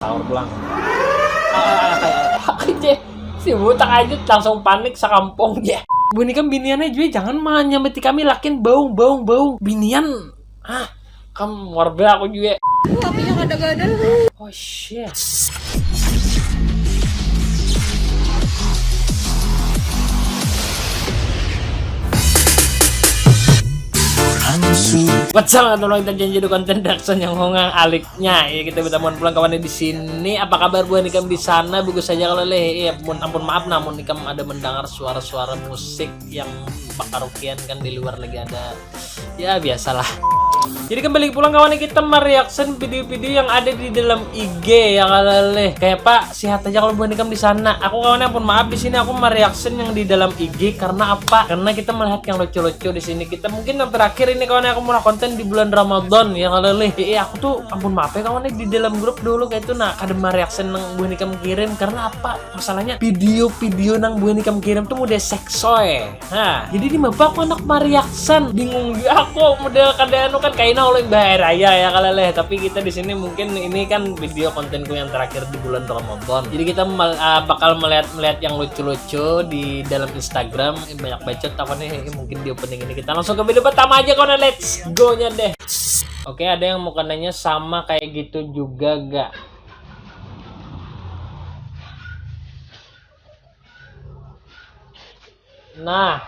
Sahur pulang. Aja si butak aja langsung panik sakampung ya. Bunyi kan biniannya juga jangan mah nyameti kami lakin bau binian. Kamu warga aku juga. Apinya gada-gada. Oh shit. What's up, tolong kita janji konten Daxon yang hongang aliknya. Ya kita bertemu pulang kawannya di sini. Apa kabar buat nikam di sana? Bagus saja kalau leh. Ya, ampun maaf namun nikam ada mendengar suara-suara musik yang bakarukian kan di luar lagi ada. Ya biasalah. Jadi kembali pulang kawannya kita mereaction video-video yang ada di dalam IG ya kalau leh. Kayak Pak, sihat aja kalau buat nikam di sana. Aku kawannya ampun maaf di sini aku mereaction yang di dalam IG karena apa? Karena kita melihat yang lucu-lucu di sini. Kita mungkin yang terakhir ini kawannya aku mau konten di bulan Ramadan ya kalau leh. Aku tuh ampun maaf ya kawannya di dalam grup dulu kayak itu nah ada mereaction nang buat nikam kirim karena apa? Masalahnya video-video nang buat nikam kirim tuh udah seksoy. Jadi di bapak aku anak mereaction bingung juga aku model kadang kan kayaknya oleh bahaya raya ya kalau leh, tapi kita di sini mungkin ini kan video kontenku yang terakhir di bulan Ramadan. Jadi kita bakal melihat yang lucu-lucu di dalam Instagram. Banyak bacot apa nih mungkin di opening ini. Kita langsung ke video pertama aja kawan, let's go nya deh. Oke, ada yang mau nanya sama kayak gitu juga gak? Nah,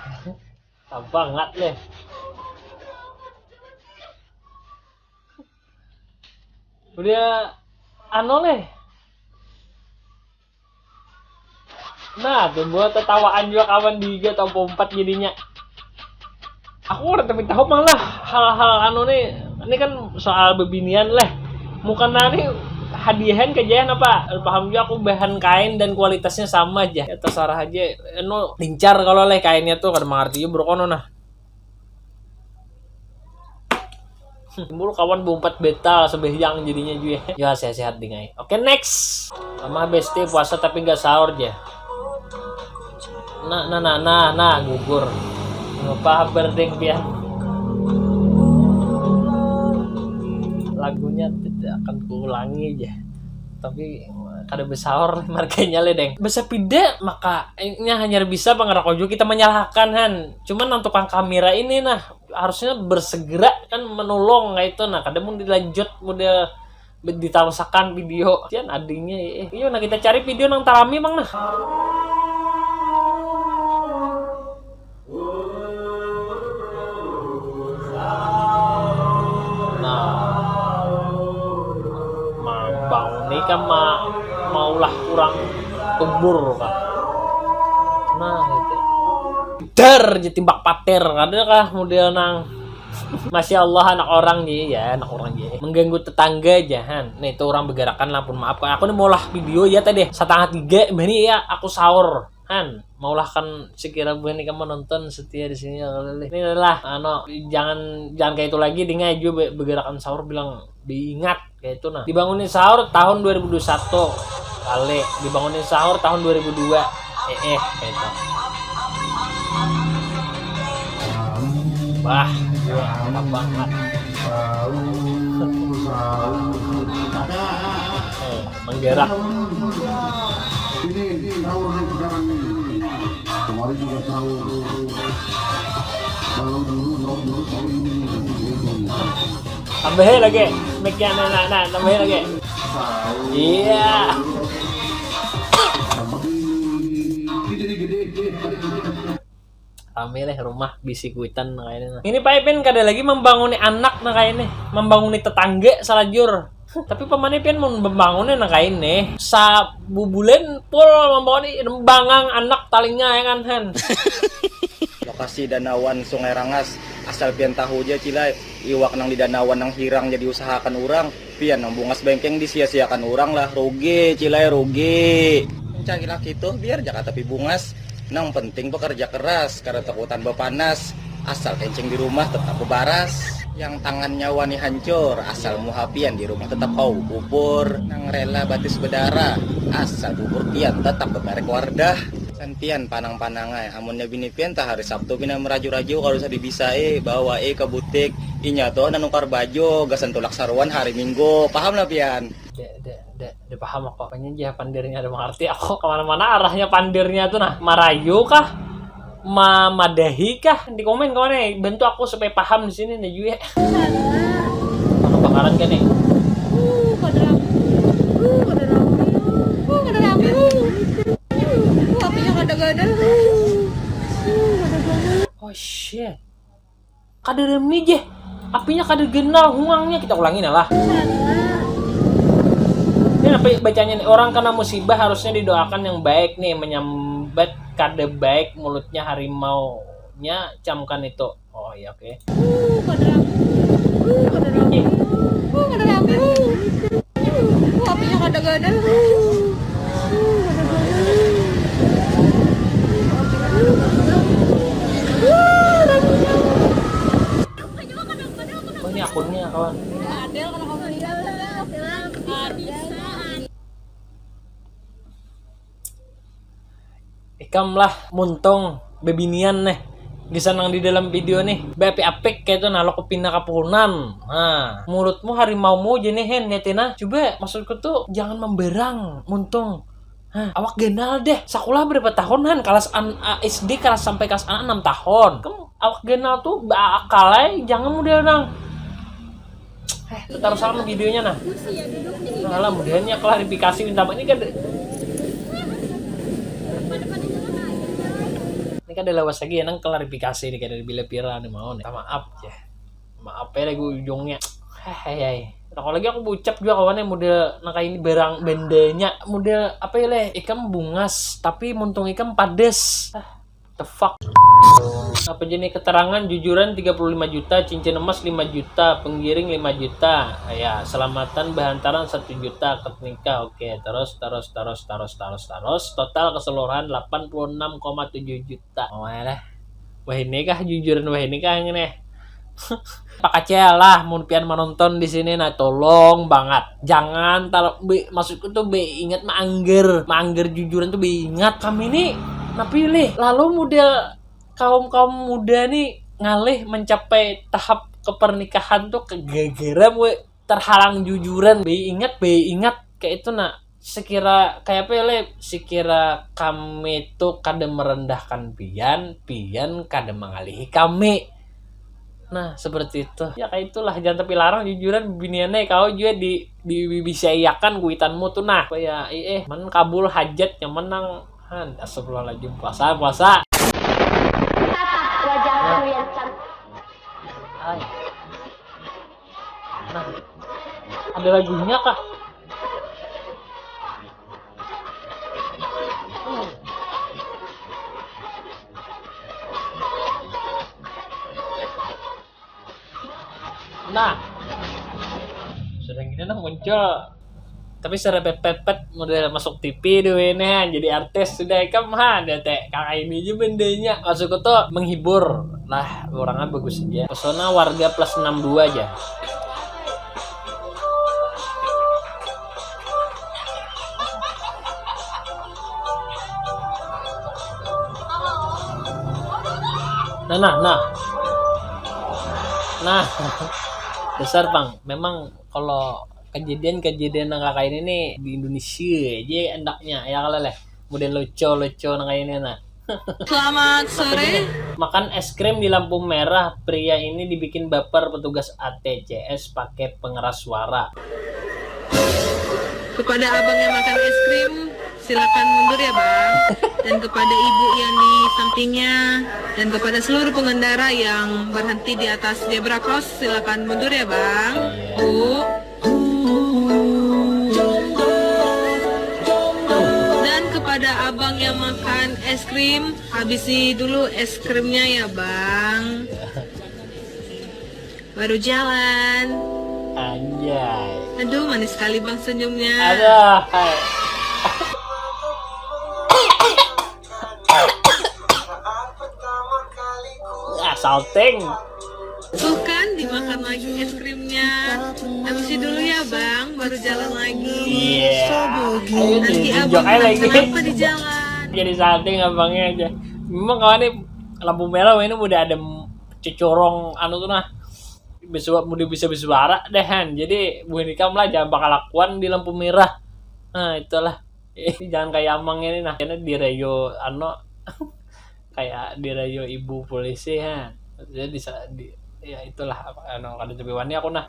apa nggak leh? Udah leh. Nah, tuh buat tertawaan juga kawan di IG atau 4 jadinya. Aku udah tapi tahu malah hal-hal nih. Ini kan soal bebinian leh. Muka nani hadiahan kejadian apa? Paham juga aku bahan kain dan kualitasnya sama aja. Ya terserah aja. Lincar kalau leh kainnya tuh kada mengerti juga brokono nah. Mulu kawan bumpat betal sebehyang jadinya juga. Ya sehat-sehat dingai. Oke, next. Sama besti puasa tapi nggak sahur aja. Nah, gugur. Ngapa berdeng pian. Lagunya tidak akan kuulangi aja. Tapi kada besahur markanya le deng. Besa pide maka ini hanya bisa pangrakojo kita menyalahkan han. Cuman untuk tukang kamera ini nah harusnya bersegera kan menolong kayak itu nah kadang mau dilanjut model ditarusakan video cian adingnya iya nah kita cari video nang tarami bang nah mambang nih kan maulah kurang kubur kan nah itu jadi timbak pater ada kah model nang Masya Allah anak orang mengganggu tetangga jahan. Nih itu orang bergerakan lah pun maaf aku nih maulah video ya tadi 2:30 ini ya aku sahur han maulah kan sekira bukan kamu nonton setia di sini ini lah jangan kayak itu lagi dengan juga bergerakan sahur bilang diingat kayak itu nah dibangunin sahur tahun 2021 kali dibangunin sahur tahun 2002 kayak itu. Wah, enak banget. Menggerak. Ini sahur nih sekarang nih. Kemarin juga sahur. Kalau dulu sahur ini. Tambahin lagi, mic-nya nah, tambahin lagi. Iya. Rame lah rumah bisikuitan kayaknya. Ini Pak Ipin kada lagi membangun anak nah kayaknya, membangun tetangga salajur. Tapi pemane pian mau membangunnya nah kayaknya. Sa bubulen pul membangun bangang anak talingnya ya kan Han. Lokasi Danawan Sungai Rangas asal pian tahu aja cilai iwak nang di Danawan nang hirang jadi usahakan orang pian nang bungas bengkeng disia-siakan orang lah rugi cilai rugi. Cari laki itu biar Jakarta tapi bungas. Nang penting bekerja keras karena takutan bepanas asal kencing di rumah tetap bebaras yang tangannya wani hancur asal muhapian di rumah tetap kau bubur nang rela batis berdarah asal bubur pian tetap bebarek wardah santian panang-panangai amunnya bini pian tak hari Sabtu bina meraju-raju kalau bisa bisa bawa ke butik inya tuh nanukar baju gasan tulak saruan hari Minggu paham lah pian de paham aku. Apanya aja pandirnya ada mengerti aku. Kemana-mana arahnya pandirnya tuh nah. Marayu kah? Madahi kah? Di komen kawan nih. Bantu aku supaya paham di sini nih juga. Mana bakaran kan nih? Oh shit. Kada remi je. Apinya kada genal huangnya. Kita ulangin lah. Ini apa bacanya nih? Orang kena musibah harusnya didoakan yang baik nih, menyambat kada baik mulutnya harimau-nya camkan itu. Oh iya oke. Apinya kada-kada. Oh ini akunnya kawan. Ikam lah muntong bebinian nih disanang di dalam video nih apik kayak itu nalok kepindah kapunan. Nah mulutmu harimaumu jenihen netina coba maksudku tuh jangan memberang muntong. Awak genal deh sekolah berapa tahunan kelas SD kelas sampai kelas 6 tahun kamu awak genal tuh akalnya jangan model nang taruh sama videonya nah lah modelnya klarifikasi minta ini kan ini kan ada lawas lagi ya nang klarifikasi nih kayak dari bila pira nih mau nih maaf ya maaf ya gue ujungnya nah, kalau lagi aku bucap juga kawannya model nah kayak ini barang bendanya model apa ya leh ikan bungas tapi muntung ikan pades the fuck apa jenis keterangan jujuran 35 juta cincin emas 5 juta penggiring 5 juta ya selamatan bahantaran 1 juta akad nikah oke terus total keseluruhan 86,7 juta oh ya wah ini kah jujuran wah ini kah ini Pak Aceh lah mun pian menonton di sini nah tolong banget jangan maksudku tuh ingat mangger jujuran tuh ingat kami ini nah pilih lalu model kaum muda nih ngalih mencapai tahap kepernikahan tuh kegagaran we terhalang jujuran be ingat kayak itu nak sekira kayak apa ya le sekira kami tuh kada merendahkan pian kada mengalihi kami. Nah seperti itu ya kayak itulah jangan tapi larang jujuran biniannya kau juga bisa iakan kuitanmu tuh nah ya men kabul hajat yang menang astagfirullahaladzim puasa wajahku yang cantik nah ada lagunya kah nah sudah gini nah muncul tapi secara pepet model masuk TV deh ini jadi artis sudah ikam dia teh kakak ini aja bendanya maksudku tuh menghibur lah orangnya bagus aja pesona warga plus 62 aja nah besar bang memang kalau kejadian yang kakak ini nih di Indonesia aja endaknya ya kalau leh model lucu yang kayak ini nah selamat sore makan es krim di lampu merah pria ini dibikin baper petugas ATCS pakai pengeras suara kepada abang yang makan es krim silakan mundur ya bang dan kepada ibu yang di sampingnya dan kepada seluruh pengendara yang berhenti di atas zebra cross silakan mundur ya bang Bu dan kepada abang yang makan es krim habisi dulu es krimnya ya bang baru jalan anjay aduh manis sekali bang senyumnya aduh salting tuh kan dimakan lagi es krimnya habisi dulu ya bang baru jalan lagi nanti abang kenapa di jalan jadi salting abangnya aja memang kawan nih lampu merah ini udah ada cecorong anu tuh nah bisa bersuara deh jadi bukan ikam lah jangan bakal lakuan di lampu merah Nah itulah. Jangan kayak Amang ini nah, karena dirayo kayak dirayo ibu polisi ya. Jadi ya itulah apa kada tapi wani aku nah.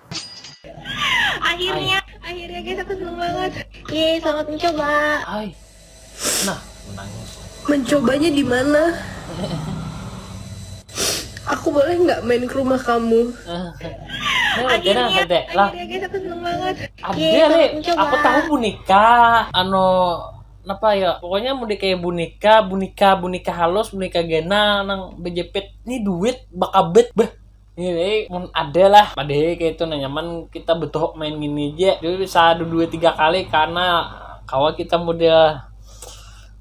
Akhirnya guys, aku seneng banget. Yeay, selamat mencoba. Hai. Nah, menangis. Mencobanya di mana? Aku boleh nggak main ke rumah kamu? Nah, jangan ada lah. Akhirnya guys, aku seneng banget. Ada Yeay, le, selamat mencoba. aku tahu boneka, apa ya? Pokoknya mau kayak boneka halus, boneka gena nang bejepit. Ini duit bakabet beh. Ini ada lah, pada kayak itu nyaman kita betul main gini aja. Jadi bisa 2-3 kali karena kawan kita model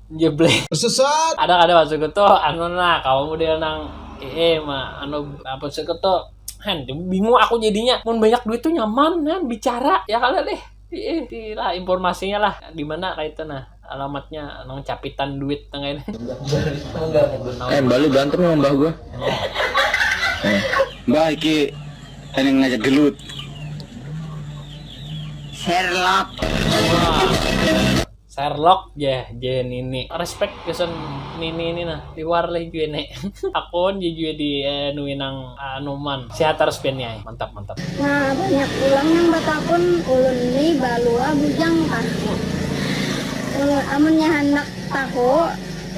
jeblek. Sesat. Ada masuk ke tuh nah kawan model nang mah apa sih ke tuh bingung aku jadinya mau banyak duit tuh nyaman kan bicara ya kali deh lah informasinya lah di mana kayak itu nah alamatnya nang capitan duit tengah ini Mbak lu berantem sama mbah gua. Mbah iki pengen ngajak gelut. Sherlock ya jen ini respect kesan ini nah di warleh juga nek akun juga di nuinang anuman sehat harus pennya mantap Nah, banyak ulang yang batakun ulun ini balua bujang kan. Amunnya hendak tahu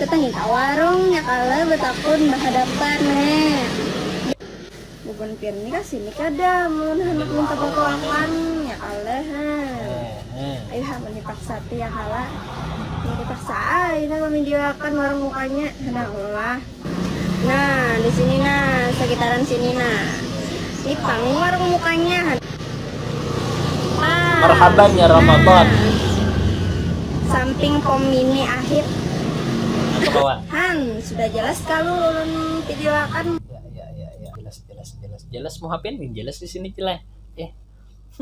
ketangi ka warung ya kala batakun bahadapan nih. Bukan pirni ka sini kada mun hendak minta pakuakan ya kala ha. Ayo hamun dipaksa ya kala. Ini dipaksa ay na memediakan warung mukanya hendak ulah. Nah, di sini nah, sekitaran sini nah. Ini panggung warung mukanya. marhaban ya Ramadan Samping pom mini akhir. kawan Sudah jelas kalau ulun videoakan. ya jelas mau hapain jelas di sini jelas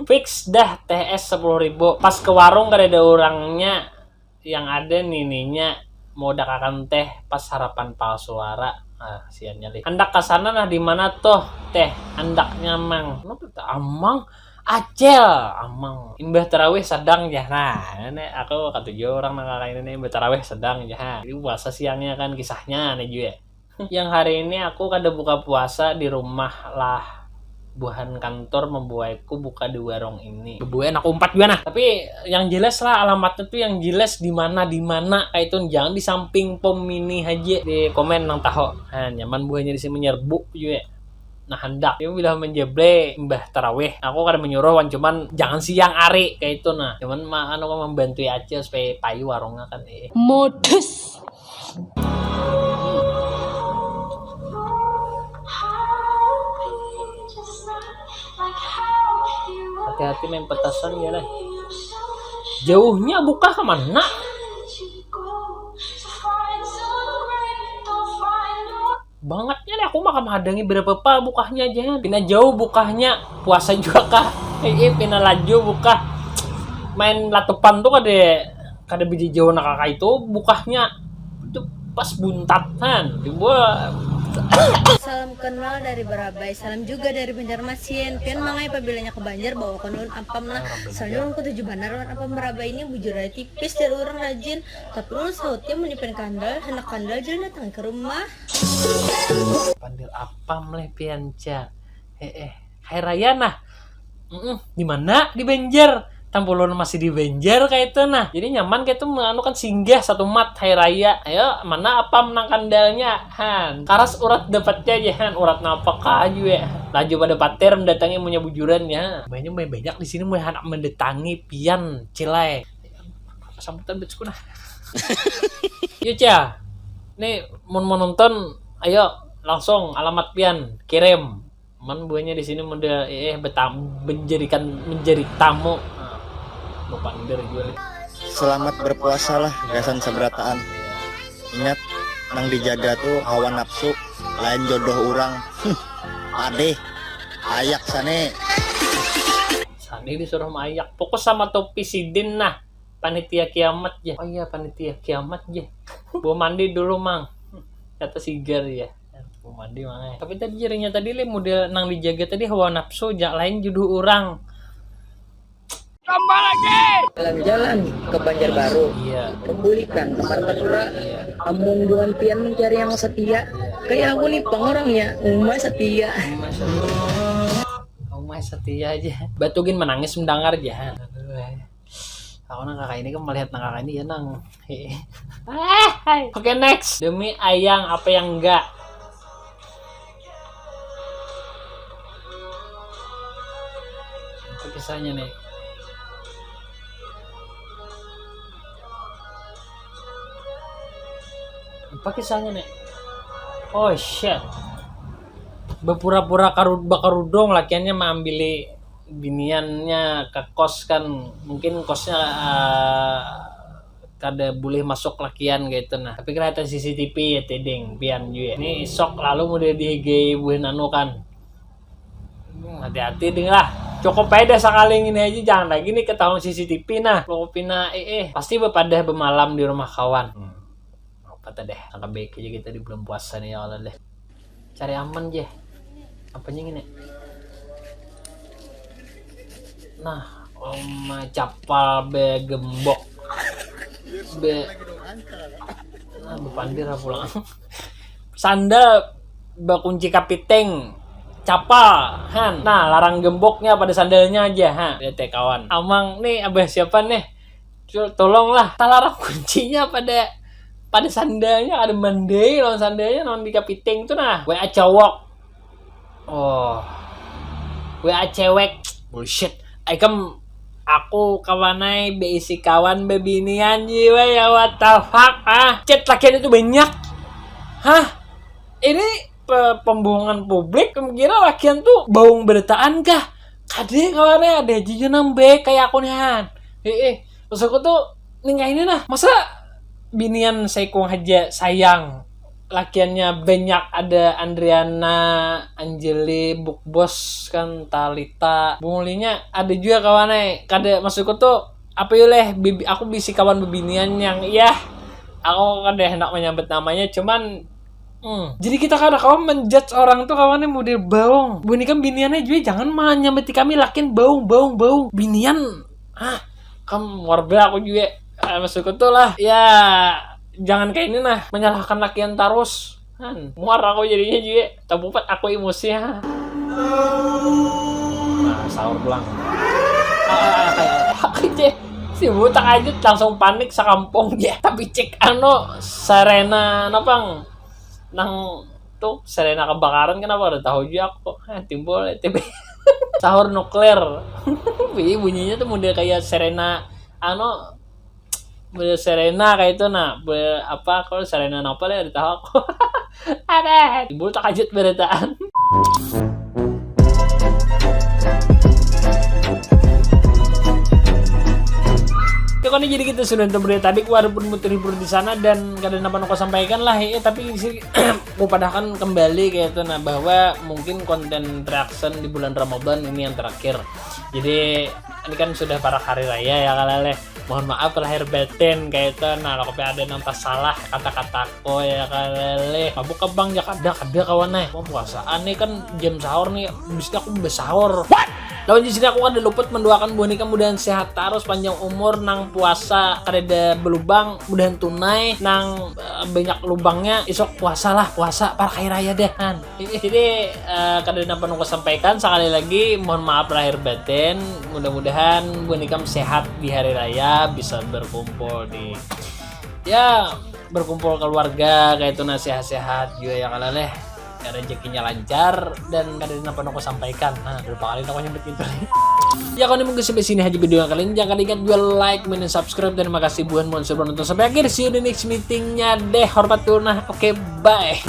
fix dah TS 10.000 pas ke warung gak ada orangnya yang ada nininya mau dakakan teh pas harapan palsu suara siannya li hendak kesana nah di mana tuh teh hendaknya mang amang acel amang imbah tarawih sedang ya nah ini aku katujuh orang nakakain ini imbah tarawih sedang ya ini puasa siangnya kan kisahnya nih juga yang hari ini aku kada buka puasa di rumah lah buahan kantor membuatku buka di warung ini buahan aku 4 juga nah tapi yang jelas lah alamatnya tuh yang jelas di mana kayak itu jangan di samping pom mini aja di komen nang tahu nyaman buahnya di sini menyerbu juga nah hendak dia bilang menjeble mbah tarawih aku kada menyuruh cuman jangan siang hari kayak itu nah cuman aku membantu aja supaya payu warungnya kan Modus. hati-hati main petasan ya lah jauhnya buka kemana bangetnya deh aku mah hadangi berapa pak bukanya aja pina jauh bukanya puasa juga kah pina laju buka main latupan tuh kada biji jauh nak kakak itu bukanya itu pas buntatan dibuat. Salam kenal dari Barabai, salam juga dari Banjarmasin. Pian mangai pabilanya ke Banjar bawa konun ampam lah. Soalnya orang ketujuh bandar orang ampam Barabai ini bujur dari tipis dari orang rajin. Tapi orang sautnya menyimpan kandal, hendak kandal jadi datang ke rumah. Pandil apam leh pianca. Hai Raya nah. Di mana? Di Banjar. Tampulun masih di Banjar kayak itu nah. Jadi nyaman kayak itu kan singgah satu mat hari raya. Ayo mana apa menang kandalnya karas urat dapatnya aja urat napa kaju ya. Laju pada pater mendatangi punya bujuran ya. Banyak di sini mau anak mendatangi pian cilai. Sambutan betsku nah. Yuk Cia. Nih mau nonton ayo langsung alamat pian kirim. Man buahnya di sini model menjadi tamu. Selamat berpuasa lah gasan seberataan. Ingat nang dijaga tuh hawa nafsu lain jodoh orang. Ade ayak sane disuruh mayak fokus sama topi sidin nah panitia kiamat ya panitia kiamat ya bawa mandi dulu mang kata sigar ya bawa mandi mang tapi tadi jadinya tadi model nang dijaga tadi hawa nafsu jak lain jodoh orang Jalan-jalan ke Banjarbaru, Iya. pembulikan ke Martapura, amun dengan pian mencari yang setia. Kayak aku nih pengorangnya, setia. Kamu mah setia aja. Batugin menangis mendengar aja. Aduh, aku nang kakak ini kan melihat nang kakak ini ya nang. Oke, next. Demi ayang apa yang enggak? Apa kisahnya nih? Apa kisahnya nih? Oh shit. Berpura-pura bakarudong lakiannya mengambil biniannya ke kos kan, mungkin kosnya kada boleh masuk lakian gitu nah, tapi kelihatan CCTV ya tedeng pian juga ini sok lalu udah dihigay buhin anu kan. Hati-hati ding lah, cukup pede sekali ini aja, jangan lagi nih ketahuan CCTV nah lo pina pasti berpada bermalam di rumah kawan. Apa tadi deh angka baik aja kita di bulan puasa nih ya Allah deh, cari aman aja apanya gini. Nah, capal be gembok be bepandir lah pulang. Sandal bakunci kapiteng capal han. Nah, larang gemboknya pada sandalnya aja ha. Lihat ya kawan. Amang nih abah siapa nih? Tolonglah, larang kuncinya pada sandalnya ada mandai lawan sandalnya non di kapiteng tuh nah. WA cowok. Oh. WA cewek. Bullshit. Aku kawanai beisi kawan bebinian jiwa ya what the fuck chat lakian itu banyak. Ini pembohongan publik. Kira lakian tuh baung beritaan kah? Kade kawannya ada aja nambe kayak aku nih han. Terus aku tuh nih ini nah, masa binian saya kong aja sayang lakiannya banyak, ada Andriana, Anjeli, Bukbos kan, Talita, bungulinya ada juga kawannya. Kada maksudku tuh apa yuleh aku bisi kawan bebinian yang aku kada hendak menyambut namanya cuman jadi kita kada kawan menjudge orang tuh kawannya model baung. Bunyi kan biniannya juga jangan malah nyambeti kami lakin baung binian kamu warga aku juga maksudku tuh lah ya. Jangan kayak ini nah, menyalahkan lakian terus kan. Muar aku jadinya juga. Tabupat aku emosi ha. Nah, sahur pulang. Kayak si butak aja langsung panik sakampung ya. Tapi cek Serena napang nang tuh Serena kebakaran kenapa ada tahu juga aku. Timbul TB. Sahur nuklir. Bunyinya tuh model kayak Serena Serena kayak itu nah apa kalau Serena Nopal ya ditahu aku. Ada timbul tak kajut beritaan. Kan jadi kita sudah berita tadi walaupun muter-muter di sana dan kadang apa aku sampaikan lah tapi mau padahkan kembali kayak itu nah bahwa mungkin konten reaction di bulan Ramadan ini yang terakhir. Jadi ini kan sudah para hari raya ya kalale. Mohon maaf lahir batin kayak itu nah kalau ada nampak salah kata-kataku ya kalale. Mabuk ke bang ya kada kawan mau puasaan nih kan jam sahur nih bisa aku bersahur. Lawan di sini aku ada luput mendoakan buah nikah mudahan sehat terus panjang umur nang puasa kada belubang mudahan tunai nang banyak lubangnya isok puasa para kaya raya deh kan. Jadi kada nampak aku sampaikan sekali lagi mohon maaf lahir batin, mudah-mudahan buah nikah sehat di hari raya bisa berkumpul berkumpul keluarga kayak itu sehat-sehat juga ya kalaleh. Rezekinya lancar dan kada apa aku sampaikan. Nah, berapa kali aku nyebut itu. Ya kalau mungkin sampai sini aja video kalian. Jangan ingat juga like, dan subscribe dan terima kasih buat sponsor nonton sampai akhir. See you di next meetingnya deh. Hormat tunah. Oke, bye.